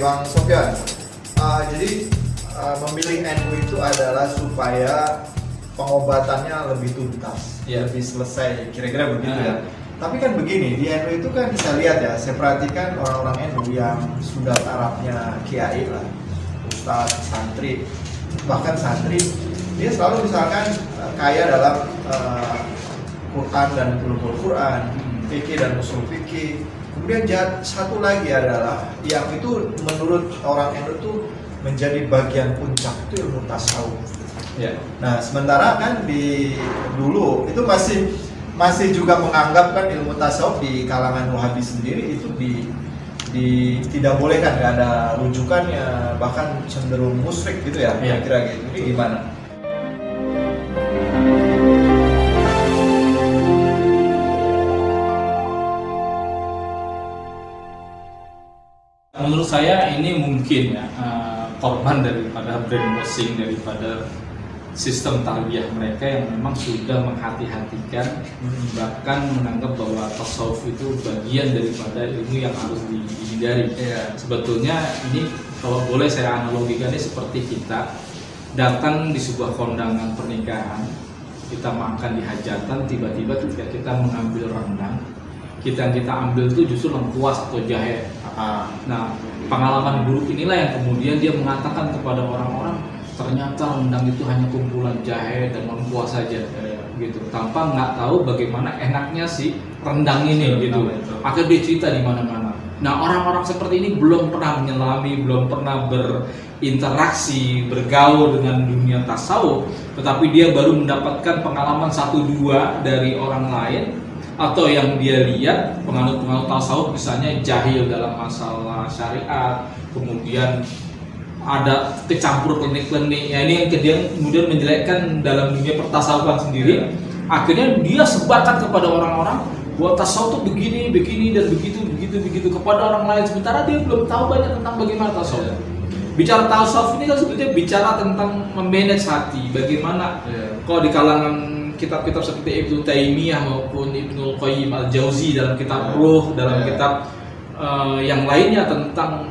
Bang Sofyan. Jadi memilih NU itu adalah supaya pengobatannya lebih tuntas, lebih selesai, kira-kira begitu ya. Tapi kan begini, di NU itu kan bisa lihat ya, saya perhatikan orang-orang NU yang sudah tarafnya kiai lah, ustadz, santri, bahkan santri, dia selalu misalkan kaya dalam Quran dan ulumul Quran, fikih dan usul fikih. Kemudian satu lagi adalah yang itu menurut orang NU itu menjadi bagian puncak itu ilmu tasawuf. Ya. Nah, sementara kan dulu itu masih juga menganggap kan ilmu tasawuf di kalangan Wahabi sendiri itu tidak boleh kan, nggak ada rujukannya, bahkan cenderung musyrik gitu ya, kira-kira gitu. Ini gimana? Menurut saya ini mungkin ya korban daripada brainwashing, daripada sistem tarbiyah mereka yang memang sudah menghati-hatikan, bahkan menganggap bahwa tasawuf itu bagian daripada ilmu yang harus dihindari. Sebetulnya ini kalau boleh saya analogikan ini seperti kita datang di sebuah kondangan pernikahan, kita makan di hajatan, tiba-tiba ketika kita mengambil rendang, kita ambil itu justru lengkuas atau jahe. Nah, pengalaman buruk inilah yang kemudian dia mengatakan kepada orang-orang, ternyata rendang itu hanya kumpulan jahe dan lengkuas saja, gitu. Tanpa nggak tahu bagaimana enaknya si rendang ini, gitu. Akhirnya dia cerita di mana-mana. Nah, orang-orang seperti ini belum pernah menyelami, belum pernah berinteraksi, bergaul dengan dunia tasawuf, tetapi dia baru mendapatkan pengalaman 1-2 dari orang lain, atau yang dia lihat penganut-penganut tasawuf misalnya jahil dalam masalah syariat, kemudian ada kecampur klinik-klinik, ya ini yang kemudian menjelekkan dalam dunia pertasawufan sendiri. Akhirnya dia sebarkan kepada orang-orang bahwa tasawuf itu begini dan begitu kepada orang lain, sementara dia belum tahu banyak tentang bagaimana tasawuf. Bicara tasawuf ini kan sebetulnya bicara tentang memanage hati, bagaimana kalau di kalangan kitab-kitab seperti Ibnu Taimiyah maupun Ibnu Qayyim al-Jauzi dalam kitab Ruh, dalam kitab yang lainnya tentang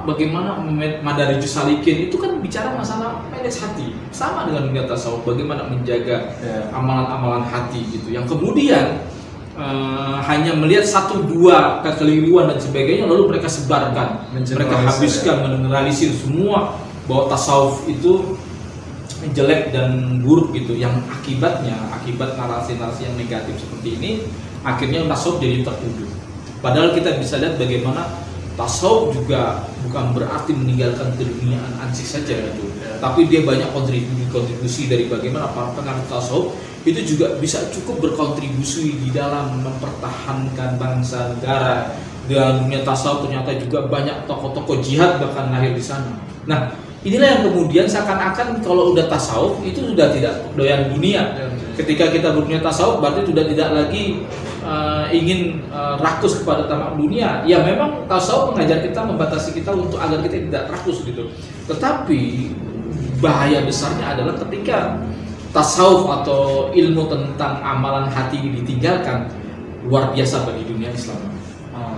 bagaimana Madarijus Salikin, itu kan bicara masalah manage hati, sama dengan dunia tasawuf, bagaimana menjaga amalan-amalan hati gitu, yang kemudian hanya melihat 1-2 kekeliruan dan sebagainya lalu mereka sebarkan, mereka habiskan, meneneralisir semua bahwa tasawuf itu jelek dan buruk gitu, yang akibat narasi-narasi yang negatif seperti ini akhirnya tasawuf jadi tertuduh. Padahal kita bisa lihat bagaimana tasawuf juga bukan berarti meninggalkan keduniaan ansih saja gitu, tapi dia banyak kontribusi dari bagaimana para penganut tasawuf itu juga bisa cukup berkontribusi di dalam mempertahankan bangsa negara. Dalam dunia tasawuf ternyata juga banyak tokoh-tokoh jihad bahkan lahir di sana. Nah, inilah yang kemudian seakan-akan kalau udah tasawuf itu sudah tidak doyan dunia. Ketika kita berdunia tasawuf berarti sudah tidak lagi ingin rakus kepada tamak dunia. Ya memang tasawuf mengajar kita, membatasi kita untuk agar kita tidak rakus gitu. Tetapi bahaya besarnya adalah ketika tasawuf atau ilmu tentang amalan hati ditinggalkan, luar biasa bagi dunia Islam.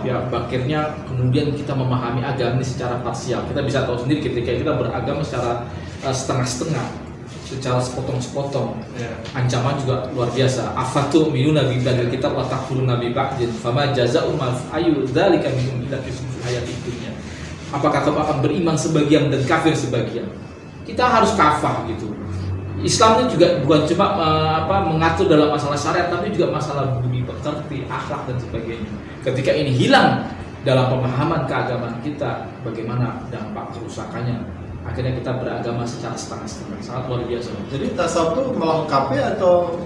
Ya, akhirnya kemudian kita memahami agama ini secara parsial. Kita bisa tahu sendiri ketika kita beragama secara setengah-setengah, secara sepotong-sepotong. Ancaman juga luar biasa. Afatu minuna billahi kitab wa takfuruna bi ba'din fama jazaa'u ma ayu dzalika minhum illa fi hayatid dunya. Apakah kamu akan beriman sebagian dan kafir sebagian? Kita harus kafah gitu. Islam itu juga bukan cuma mengatur dalam masalah syariat, tapi juga masalah budi pekerti, akhlak dan sebagainya. Ketika ini hilang dalam pemahaman keagamaan kita, bagaimana dampak kerusakannya? Akhirnya kita beragama secara setengah-setengah, sangat luar biasa. Jadi tasawuf itu melengkapi atau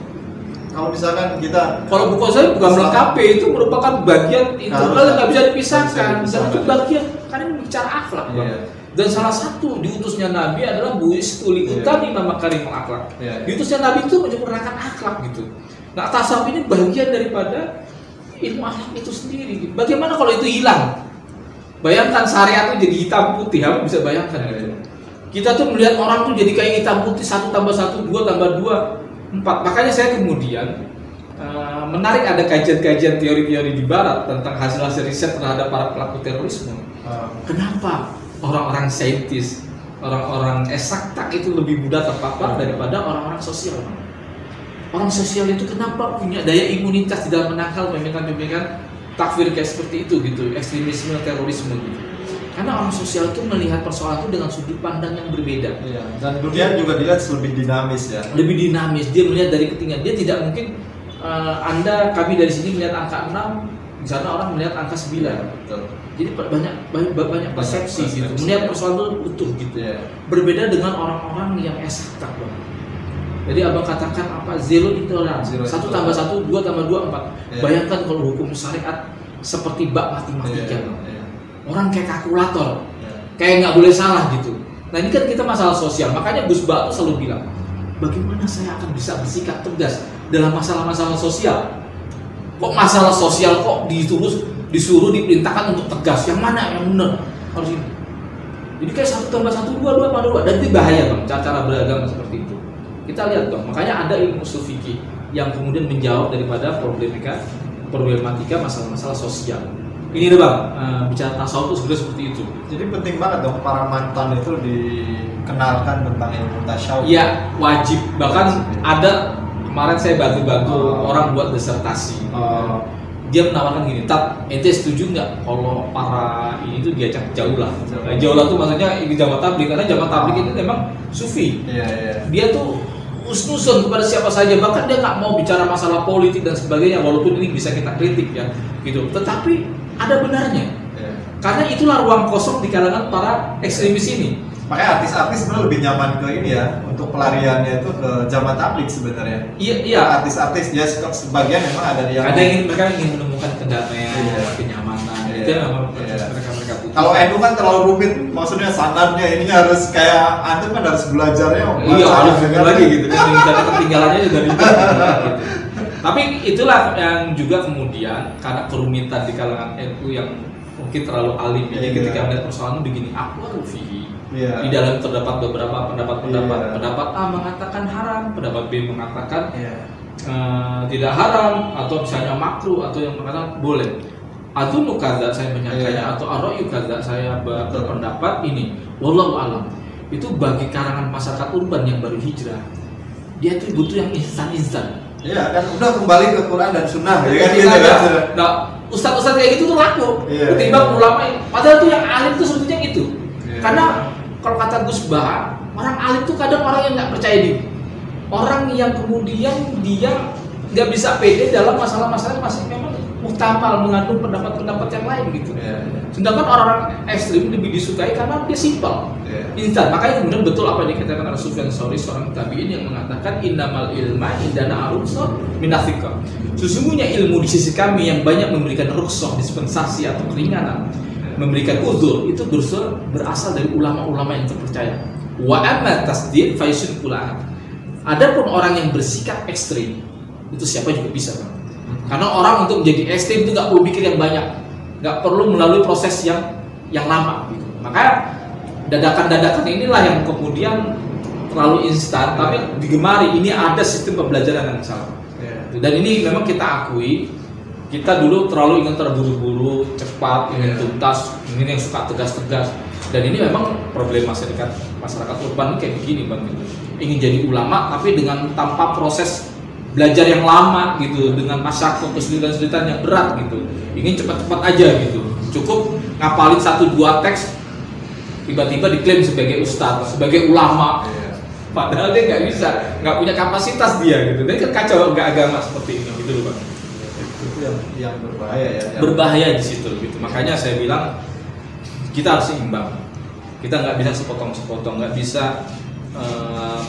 kalau misalkan kita? Kalau bukan saya bukan melengkapi, itu merupakan bagian internal yang nggak bisa dipisahkan. Dan itu bagian, karena ini bicara akhlak. Dan salah satu diutusnya Nabi adalah buistu liutami makarimul akhlak. Diutusnya Nabi itu menyempurnakan akhlak gitu. Nah, tasawuf ini bagian daripada ilmu akhlak itu sendiri. Bagaimana kalau itu hilang? Bayangkan syariat itu jadi hitam putih, kamu bisa bayangkan gitu. Kita tuh melihat orang tuh jadi kayak hitam putih, 1 tambah 1, 2 tambah 2, 4. Makanya saya kemudian menarik ada kajian-kajian teori-teori di Barat tentang hasil-hasil riset terhadap para pelaku terorisme. Kenapa orang-orang saintis, orang-orang eksakta itu lebih mudah terpapar daripada orang-orang sosial? Orang sosial itu kenapa punya daya imunitas di dalam menangkal pemikiran-pemikiran takfir kayak seperti itu gitu, ekstremisme, terorisme gitu. Karena orang sosial itu melihat persoalan itu dengan sudut pandang yang berbeda. Iya. Dan dunia juga dilihat lebih dinamis ya. Lebih dinamis, dia melihat dari ketinggian. Dia tidak mungkin kami dari sini melihat angka 6, di sana orang melihat angka 9. Betul. Jadi banyak persepsi gitu. Melihat persoalan itu utuh gitu. Yeah. Berbeda dengan orang-orang yang eksakta banget. Jadi abang katakan apa? Zero intolerance. 1 tambah 1, 2 tambah 2, 4. Yeah. Bayangkan kalau hukum syariat seperti bab matematika. Yeah. Orang kayak kalkulator. Yeah. Kayak nggak boleh salah gitu. Nah ini kan kita masalah sosial. Makanya Gus Ba tuh selalu bilang, bagaimana saya akan bisa bersikap tegas dalam masalah-masalah sosial? Kok masalah sosial kok disuruh diperintahkan untuk tegas? Yang mana yang benar? Harus ini. Jadi kayak 1 tambah 1, 2, 2 tambah 2. Dan itu bahaya bang, cara beragama seperti itu. Kita lihat dong, makanya ada ilmu usul fikih yang kemudian menjawab daripada problematika masalah-masalah sosial. Ini deh bang, bicara tasawuf itu sebenarnya seperti itu. Jadi penting banget dong para mantan itu dikenalkan tentang ilmu tasawuf. Iya, wajib. Bahkan ada kemarin saya bantu orang buat disertasi. Dia menawarkan gini, ente setuju nggak kalau para ini tuh diajak jauh lah? Jauh lah tuh maksudnya jamaah tabligh, karena jamaah tabligh itu memang sufi. Dia tuh usnusun kepada siapa saja, bahkan dia nggak mau bicara masalah politik dan sebagainya, walaupun ini bisa kita kritik ya, gitu. Tetapi ada benarnya, karena itulah ruang kosong di kalangan para ekstremis ini. Makanya artis-artis sebenarnya lebih nyaman ke ini ya, untuk pelariannya itu ke jamaah tabligh sebenarnya. Iya. Artis-artis dia sebagian memang ada yang mereka ingin menemukan kedamaian, kenyamanan. Itu memang mereka butuh. Kalau NU kan terlalu rumit, maksudnya standarnya ininya harus kayak antum kan harus belajarnya. Iya, harus dengar lagi gitu. Dan ketinggalannya juga dari itu. Tapi itulah yang juga kemudian karena kerumitan di kalangan NU yang mungkin terlalu alim, jadi ketika melihat persoalan begini, aku fihi. Di dalam terdapat beberapa pendapat A mengatakan haram, pendapat B mengatakan tidak haram, atau misalnya makruh, atau yang mengatakan boleh. Atau nukada saya menyangkanya, atau arroyu kada saya berpendapat ini. Wallahu alam. Itu bagi kalangan masyarakat urban yang baru hijrah, dia tuh butuh yang instan. Iya kan, udah kembali ke Quran dan Sunnah. Ya, kan? Nah, ustadz-ustadz kayak gitu tuh laku. Ketimbang ulama, padahal tuh yang alim tuh sebetulnya gitu. Karena kalau kata Gus Bah, orang alim tuh kadang orang yang nggak percaya diri, orang yang kemudian dia nggak bisa pede dalam masalah-masalah masih memang muhtamal, mengandung pendapat-pendapat yang lain gitu. Sedangkan orang-orang ekstrim lebih disukai karena dia simpel, instan. Makanya kemudian betul apa yang dikatakan oleh Sufyan Tsauri, seorang tabi'in yang mengatakan innamal ilma indana arunsur minathika. Sesungguhnya ilmu di sisi kami yang banyak memberikan rukhsah, dispensasi atau keringanan, memberikan uzur, itu berasal dari ulama-ulama yang terpercaya. Wa amma tasdid fa yusyrik pula. Adapun orang yang bersikap ekstrim, itu siapa juga bisa kan? Karena orang untuk menjadi ekstrim itu nggak perlu pikir yang banyak, nggak perlu melalui proses yang lama gitu. Maka dadakan-dadakan inilah yang kemudian terlalu instan, tapi digemari. Ini ada sistem pembelajaran yang salah. Dan ini memang kita akui, kita dulu terlalu ingin terburu-buru, cepat, ingin tuntas, ingin yang suka tegas-tegas. Dan ini memang problem masyarakat urban kayak begini bang, gitu. Ingin jadi ulama tapi dengan tanpa proses belajar yang lama gitu, dengan masyakoh, kesulitan-kesulitan yang berat gitu. Ingin cepat-cepat aja gitu. Cukup ngapalin 1-2 teks, tiba-tiba diklaim sebagai ustadz, sebagai ulama. Padahal dia nggak bisa, nggak punya kapasitas dia gitu. Dan kan kacau nggak agama seperti ini gitu loh bang. Itu yang berbahaya ya. Berbahaya di situ gitu. Makanya saya bilang kita harus seimbang. Kita nggak bisa sepotong-sepotong, nggak bisa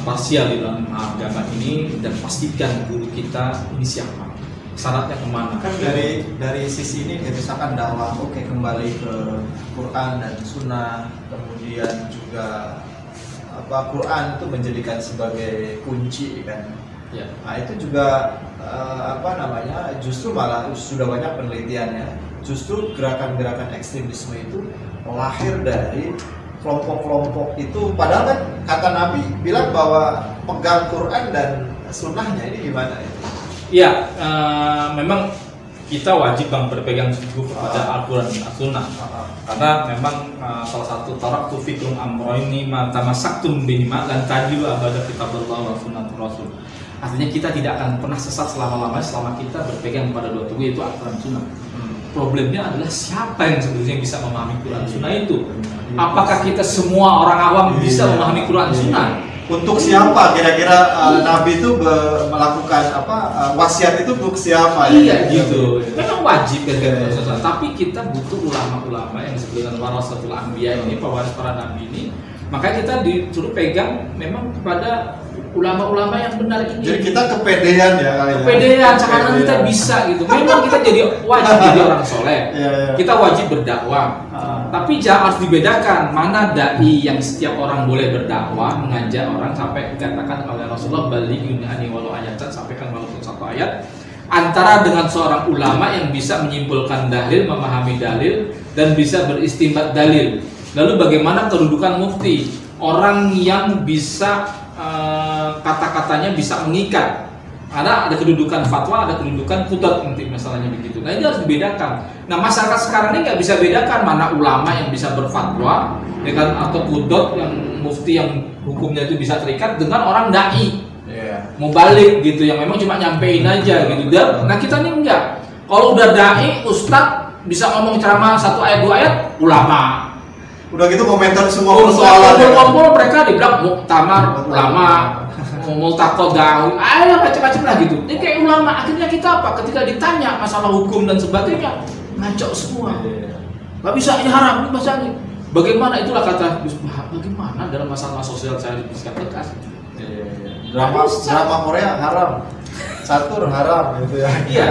parsial di dalam agama ini, dan pastikan guru kita ini siapa, syaratnya kemana. Kan dari sisi ini misalkan dakwah, oke, kembali ke Quran dan Sunnah, kemudian juga Quran itu menjadikan sebagai kunci kan. Nah itu juga justru malah sudah banyak penelitiannya, justru gerakan-gerakan ekstremisme itu lahir dari kelompok-kelompok itu, padahal kan kata Nabi bilang bahwa pegang Quran dan Sunnahnya ini gimana ya? Iya, memang kita wajib Bang berpegang teguh kepada Al-Quran dan As-Sunnah. Karena memang salah satu tarak tufikum amroini ma tamasaktum bihima lan tadilu abada kitaballah wa sunnatur rasul. Artinya kita tidak akan pernah sesat selama-lamanya selama kita berpegang pada dua teguh, yaitu Al-Quran dan Sunnah. Problemnya adalah siapa yang sebetulnya bisa memahami Quran dan Sunnah itu? Apakah kita semua orang awam bisa memahami Quran dan Sunnah? Untuk siapa kira-kira Nabi itu melakukan wasiat itu untuk siapa? Iya gitu. Memang wajib kan, tapi kita butuh ulama-ulama yang disebut dengan warasatul anbiya ini, pewaris para nabi ini. Makanya kita disuruh pegang memang kepada ulama-ulama yang benar ini. Jadi kita kepedean ya kali ya. Kepedean, sekarang kita bisa gitu. Memang kita jadi wajib jadi orang soleh. Kita wajib berdakwah. Tapi harus dibedakan mana dai yang setiap orang boleh berdakwah, mengajak orang sampai dikatakan oleh Rasulullah balighuni anni walau ayatan, sampaikan walaupun satu ayat, antara dengan seorang ulama yang bisa menyimpulkan dalil, memahami dalil dan bisa beristinbat dalil. Lalu bagaimana kedudukan mufti? Orang yang bisa kata-katanya bisa mengikat. Ada kedudukan fatwa, ada kedudukan qudhat nanti masalahnya begitu. Nah, ini harus dibedakan. Nah, masyarakat sekarang ini nggak bisa bedakan mana ulama yang bisa berfatwa dengan atau qudhat yang mufti yang hukumnya itu bisa terikat dengan orang dai. Mau balik gitu yang memang cuma nyampein aja gitu. Dan nah kita ini enggak. Kalau udah dai, ustadz bisa ngomong ceramah 1 ayat 2 ayat, ulama. Udah gitu komentar semua persoalan. Kumpul mereka dibilang muktamar ulama. Multaqodawi, macam-macam lah gitu. Ini kayak ulama, akhirnya kita apa? Ketika ditanya masalah hukum dan sebagainya, ngaco semua. Gak bisa, ini haram, ini bahasa ini. Bagaimana itulah kata bagaimana dalam masalah sosial saya bersikap tegas. Drama Korea haram, catur haram gitu ya. Iya.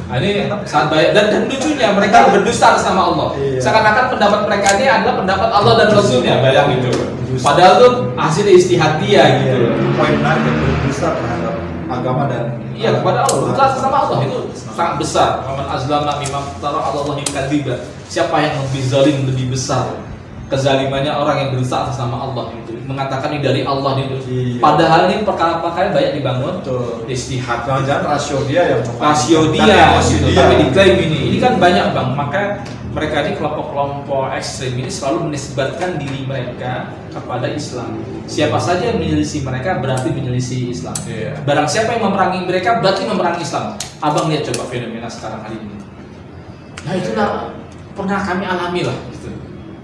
Nah, ini sangat baik dan lucunya mereka berdusta sama Allah. Seakan-akan pendapat mereka ini adalah pendapat Allah dan Rasulnya, bayang itu. Padahal tuh hasil istihad dia gitu. Poin menarik yang berdusta terhadap agama dan kepada Allah. Berdusta sama Allah itu sangat besar. Waman azlama mimman tara Allahi kadziba. Siapa yang lebih zalim, lebih besar kezalimannya orang yang berdusta sama Allah itu. Mengatakan ini dari Allah itu. Padahal ini perkara-perkara banyak dibangun istihad. Jangan rasio dia yang gitu. Tapi diklaim ini kan banyak Bang. Maka mereka ini kelompok-kelompok ekstrem ini selalu menisbatkan diri mereka kepada Islam. Siapa saja yang menyelisih mereka berarti menyelisih Islam. Barang siapa yang memerangi mereka berarti memerangi Islam. Abang lihat coba fenomena sekarang hari ini. Nah itulah pernah kami alami lah gitu.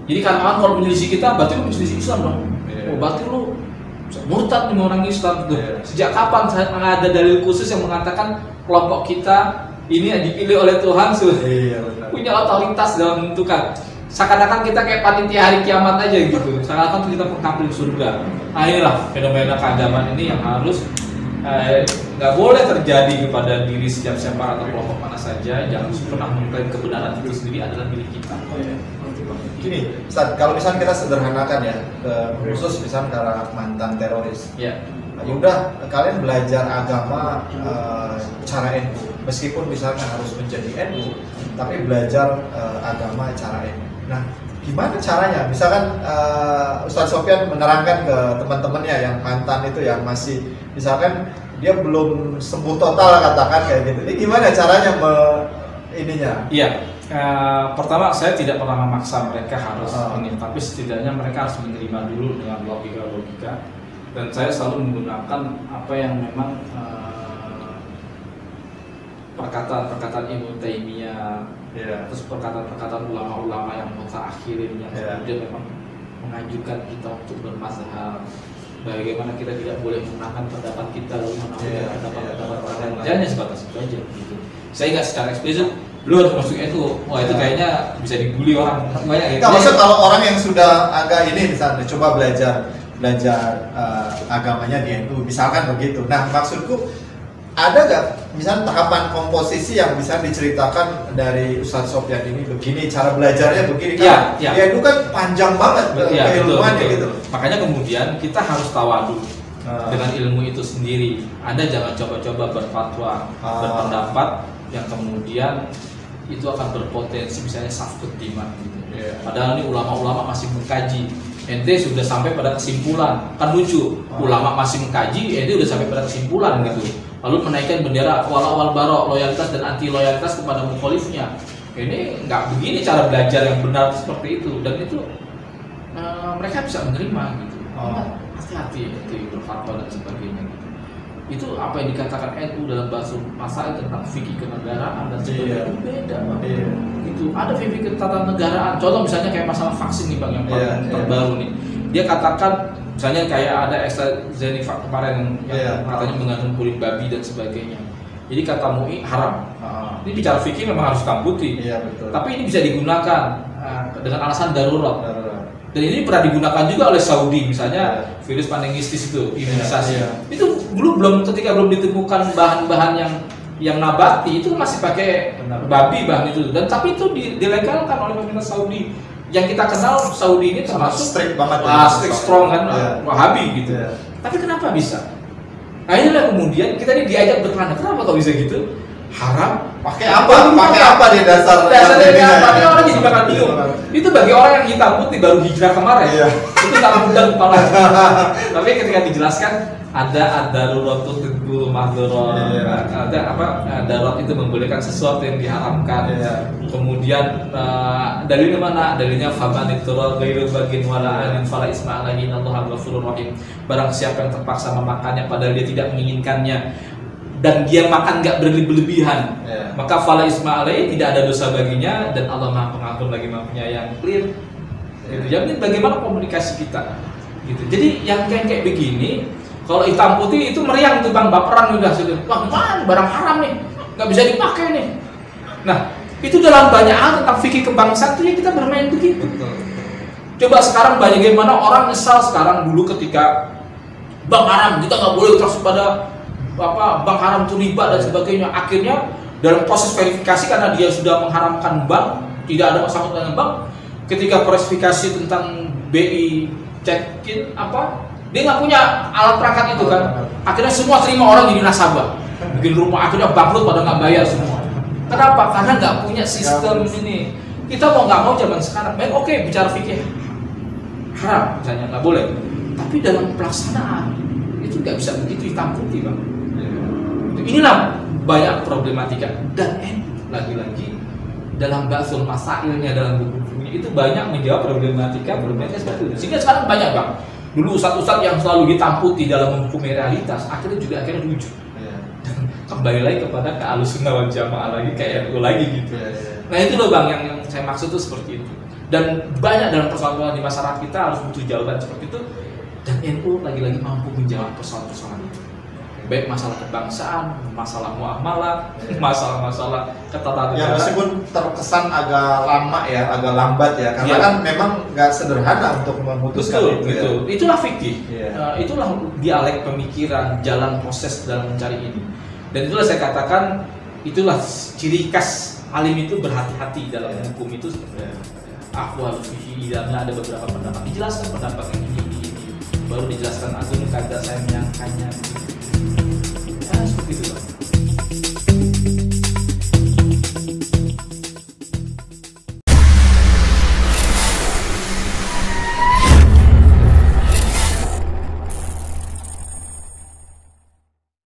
Jadi karena kalau menyelisih kita berarti lu menyelisih Islam dong. Oh berarti lu murtad nih memerangi Islam gitu. Sejak kapan ada dalil khusus yang mengatakan kelompok kita ini dipilih oleh Tuhan punya otoritas dalam menentukan. Seakan-akan kita kayak panitia hari kiamat aja gitu. Seakan-akan kita pengkampling surga. Nah inilah fenomena keagamaan ini yang harus nggak boleh terjadi kepada diri setiap siapa atau kelompok mana saja. Jangan pernah mengklaim kebenaran itu sendiri adalah milik kita. Gini, Ustaz, kalau misalnya kita sederhanakan ya, khusus misalnya karena mantan teroris. Ya udah, kalian belajar agama cara NU, meskipun misalnya harus menjadi NU, tapi belajar agama cara NU. Nah, gimana caranya? Misalkan Ustaz Sofyan menerangkan ke teman-temannya yang mantan itu yang masih, misalkan dia belum sembuh total katakan kayak gitu. Ini gimana caranya ininya? Iya. Pertama saya tidak pernah memaksa mereka harus ini, tapi setidaknya mereka harus menerima dulu dengan logika. Dan saya selalu menggunakan apa yang memang perkataan Ibnu Taimiyah, terus perkataan ulama-ulama yang mutaakhirin yang kemudian memang mengajukan kita untuk bermazhab. Bagaimana kita tidak boleh menggunakan pendapat kita lalu menafikan pendapat orang lain. Hanya sebatas itu aja gitu. Saya nggak secara eksplisit lu harus masuk itu, wah itu kayaknya bisa dibully orang banyak gitu. Nggak, maksud kalau orang yang sudah agak ini misalnya coba belajar agamanya di NU, misalkan begitu. Nah maksudku ada nggak misalnya tahapan komposisi yang bisa diceritakan dari Ustaz Sofyan ini begini cara belajarnya begini kan? Ya itu kan panjang banget keilmuannya gitu. Makanya kemudian kita harus tawadu dengan ilmu itu sendiri. Anda jangan coba-coba berfatwa, berpendapat yang kemudian itu akan berpotensi misalnya safkut timah gitu. Padahal ini ulama-ulama masih mengkaji ente sudah sampai pada kesimpulan, kan lucu, ulama masih mengkaji, ente udah sampai pada kesimpulan gitu, lalu menaikkan bendera wal barok, loyalitas dan anti loyalitas kepada mukhalifnya. Ini nggak begini cara belajar yang benar seperti itu, dan itu mereka bisa menerima gitu. Hati-hati itu berfatwa dan sebagainya gitu. Itu apa yang dikatakan NU dalam bahasa masalah tentang fikih kenegaraan dan sebagainya itu beda bang. Itu ada fikih ketatanegaraan. Contoh misalnya kayak masalah vaksin nih bang yang terbaru nih. Dia katakan misalnya kayak ada AstraZeneca kemarin yang katanya mengandung kulit babi dan sebagainya. Jadi kata MUI haram. Ini bicara fikih memang harus hitam putih. Tapi ini bisa digunakan dengan alasan darurat. Dan ini pernah digunakan juga oleh Saudi, misalnya virus meningitis itu, imunisasi. Itu belum ketika belum ditemukan bahan-bahan yang nabati, itu masih pakai babi bahan itu. Dan tapi itu dilegalkan oleh pemerintah Saudi. Yang kita kenal Saudi ini termasuk strict banget, strict strong kan, Wahabi gitu. Tapi kenapa bisa? Nah inilah kemudian kita ini diajak berkelana, kenapa kok bisa gitu? Haram, pakai apa di dasarnya apa? Ini orang jadi bakal bingung. Itu bagi orang yang hitam putih baru hijrah kemarin, itu tak mudah kepala. Tapi ketika dijelaskan ada daruratut timbul mahdzurah, ada apa? Darurat itu membolehkan sesuatu yang diharamkan. Kemudian dalilnya mana? Dalilnya faman ittura ghairu bagin wala anin fala isma alaihi innallaha ghafurur rahim. Barang siapa yang terpaksa memakannya padahal dia tidak menginginkannya, dan dia makan nggak berlebihan, maka fala isma alaihi, tidak ada dosa baginya, dan Allah Maha Pengampun lagi Maha Penyayang. Clear. Gitu. Jadi bagaimana komunikasi kita? Gitu. Jadi yang kayak begini, kalau hitam putih itu meriang tuh bang, baperan udah sudah. Wah man, barang haram nih, nggak bisa dipakai nih. Nah itu dalam banyak hal tentang fikih kebangsaan itu ya kita bermain begitu. Coba sekarang bagaimana orang nyesal sekarang, dulu ketika bang haram kita nggak boleh terus pada bank haram itu riba dan sebagainya. Akhirnya dalam proses verifikasi karena dia sudah mengharamkan bank, tidak ada masalah dengan bank. Ketika verifikasi tentang BI check-in dia nggak punya alat perangkat itu kan. Akhirnya semua terima orang jadi nasabah, bikin rumah, akhirnya bangkrut pada nggak bayar semua. Kenapa? Karena nggak punya sistem ini. Kita mau nggak mau zaman sekarang, oke bicara fikih haram misalnya nggak boleh, tapi dalam pelaksanaan itu nggak bisa begitu hitam putih bang. Inilah banyak problematika, dan lagi-lagi dalam bahasul masailnya, dalam buku-bukunya itu banyak menjawab problematika seperti itu. Sehingga sekarang banyak bang, dulu ustadz-ustadz yang selalu hitam putih dalam menghukumi realitas, akhirnya rujuk. Dan kembali lagi kepada Ahlussunnah wal Jamaah lagi, kayak NU lagi gitu. Nah itu loh bang yang saya maksud tuh seperti itu. Dan banyak dalam persoalan di masyarakat kita harus butuh jawaban seperti itu, dan NU lagi-lagi mampu menjawab persoalan-persoalan itu. Baik masalah kebangsaan, masalah muamalah, masalah-masalah ketatanegaraan. Ya meskipun terkesan agak lama ya, agak lambat ya, karena kan memang nggak sederhana untuk memutuskan itu. Gitu. Itulah fikih, itulah dialek pemikiran, jalan proses dalam mencari ini. Dan itulah saya katakan, itulah ciri khas alim itu berhati-hati dalam hukum itu. Aqwal fihi, dalamnya ada beberapa pendapat, dijelaskan pendapat yang ini, baru dijelaskan azun kata saya menyangkanya. Seperti itu.